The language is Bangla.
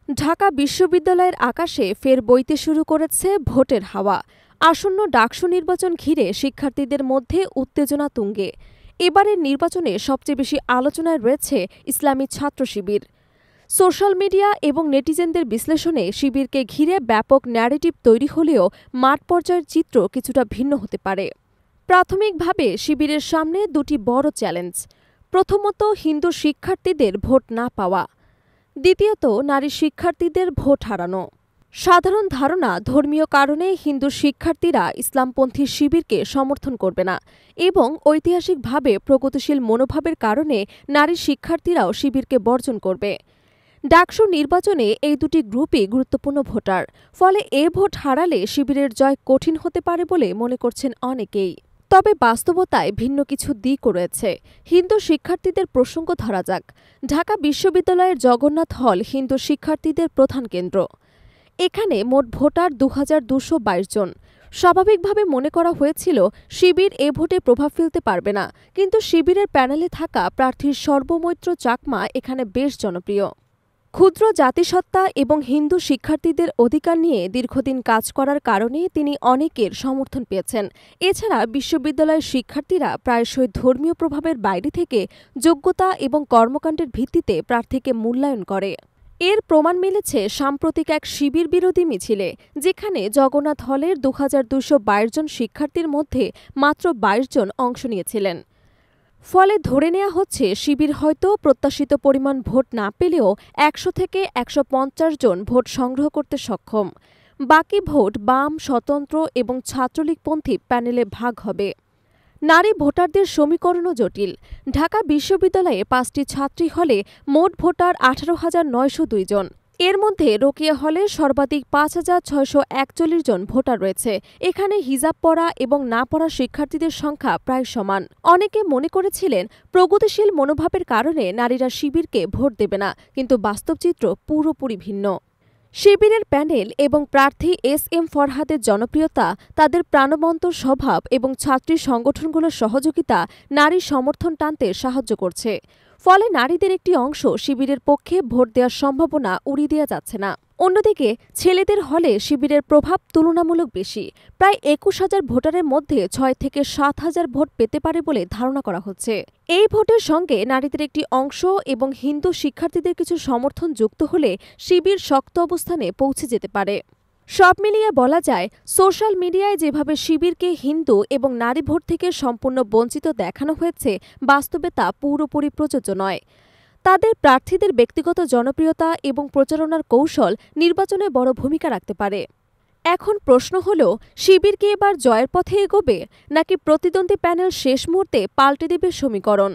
ঢাকা বিশ্ববিদ্যালয়ের আকাশে ফের বইতে শুরু করেছে ভোটের হাওয়া। আসন্ন ডাকসু নির্বাচন ঘিরে শিক্ষার্থীদের মধ্যে উত্তেজনা তুঙ্গে। এবারের নির্বাচনে সবচেয়ে বেশি আলোচনায় রয়েছে ইসলামী ছাত্র শিবির। সোশ্যাল মিডিয়া এবং নেটিজেনদের বিশ্লেষণে শিবিরকে ঘিরে ব্যাপক ন্যারেটিভ তৈরি হলেও মাঠ পর্যায়ের চিত্র কিছুটা ভিন্ন হতে পারে। প্রাথমিকভাবে শিবিরের সামনে দুটি বড় চ্যালেঞ্জ। প্রথমত, হিন্দু শিক্ষার্থীদের ভোট না পাওয়া। দ্বিতীয়ত, নারী শিক্ষার্থীদের ভোট হারানো। সাধারণ ধারণা, ধর্মীয় কারণে হিন্দু শিক্ষার্থীরা ইসলামপন্থী শিবিরকে সমর্থন করবে না এবং ঐতিহাসিকভাবে প্রগতিশীল মনোভাবের কারণে নারী শিক্ষার্থীরাও শিবিরকে বর্জন করবে। ডাকসু নির্বাচনে এই দুটি গ্রুপই গুরুত্বপূর্ণ ভোটার, ফলে এ ভোট হারালে শিবিরের জয় কঠিন হতে পারে বলে মনে করছেন অনেকেই। তবে বাস্তবতায় ভিন্ন কিছু দিকও রয়েছে। হিন্দু শিক্ষার্থীদের প্রসঙ্গ ধরা যাক। ঢাকা বিশ্ববিদ্যালয়ের জগন্নাথ হল হিন্দু শিক্ষার্থীদের প্রধান কেন্দ্র। এখানে মোট ভোটার ২,২২২ জন। স্বাভাবিকভাবে মনে করা হয়েছিল শিবির এ ভোটে প্রভাব ফেলতে পারবে না, কিন্তু শিবিরের প্যানেলে থাকা প্রার্থী সর্বমৈত্র চাকমা এখানে বেশ জনপ্রিয়। ক্ষুদ্র জাতিসত্তা এবং হিন্দু শিক্ষার্থীদের অধিকার নিয়ে দীর্ঘদিন কাজ করার কারণে তিনি অনেকের সমর্থন পেয়েছেন। এছাড়া বিশ্ববিদ্যালয়ের শিক্ষার্থীরা প্রায়শই ধর্মীয় প্রভাবের বাইরে থেকে যোগ্যতা এবং কর্মকাণ্ডের ভিত্তিতে প্রার্থীকে মূল্যায়ন করে। এর প্রমাণ মিলেছে সাম্প্রতিক এক শিবির বিরোধী মিছিলে, যেখানে জগন্নাথ হলের ২,২২২ জন শিক্ষার্থীর মধ্যে মাত্র ২২ জন অংশ নিয়েছিলেন। ফলে ধরে নেওয়া হচ্ছে শিবির হয়তো প্রত্যাশিত পরিমাণ ভোট না পেলেও ১০০ থেকে ১৫০ জন ভোট সংগ্রহ করতে সক্ষম। বাকি ভোট বাম, স্বতন্ত্র এবং ছাত্রলীগপন্থী প্যানেলে ভাগ হবে। নারী ভোটারদের সমীকরণও জটিল। ঢাকা বিশ্ববিদ্যালয়ে ৫টি ছাত্রী হলে মোট ভোটার ১৮,৯০২ জন। এর মধ্যে রোকেয়া হলে সর্বাধিক ৫,৬৪১ জন ভোটার রয়েছে। এখানে হিজাব পরা এবং না পড়া শিক্ষার্থীদের সংখ্যা প্রায় সমান। অনেকে মনে করেছিলেন প্রগতিশীল মনোভাবের কারণে নারীরা শিবিরকে ভোট দেবে না, কিন্তু বাস্তব চিত্র পুরোপুরি ভিন্ন। শিবিরের প্যানেল এবং প্রার্থী এস.এম. ফরহাদের জনপ্রিয়তা, তাদের প্রাণবন্ত স্বভাব এবং ছাত্রী সংগঠনগুলোর সহযোগিতা নারী সমর্থন টানতে সাহায্য করছে। ফলে নারীদের একটি অংশ শিবিরের পক্ষে ভোট দেওয়ার সম্ভাবনা উড়িয়ে দেওয়া যাচ্ছে না। অন্যদিকে ছেলেদের হলে শিবিরের প্রভাব তুলনামূলক বেশি। প্রায় ২১,০০০ ভোটারের মধ্যে ৬ থেকে ৭,০০০ ভোট পেতে পারে বলে ধারণা করা হচ্ছে। এই ভোটের সঙ্গে নারীদের একটি অংশ এবং হিন্দু শিক্ষার্থীদের কিছু সমর্থন যুক্ত হলে শিবির শক্ত অবস্থানে পৌঁছে যেতে পারে। সব মিলিয়ে বলা যায়, সোশ্যাল মিডিয়ায় যেভাবে শিবিরকে হিন্দু এবং নারী ভোট থেকে সম্পূর্ণ বঞ্চিত দেখানো হয়েছে, বাস্তবে তা পুরোপুরি প্রযোজ্য নয়। তাদের প্রার্থীদের ব্যক্তিগত জনপ্রিয়তা এবং প্রচারণার কৌশল নির্বাচনে বড় ভূমিকা রাখতে পারে। এখন প্রশ্ন হল, শিবির কি এবার জয়ের পথে এগোবে, নাকি প্রতিদ্বন্দ্বী প্যানেল শেষ মুহূর্তে পাল্টে দেবে সমীকরণ?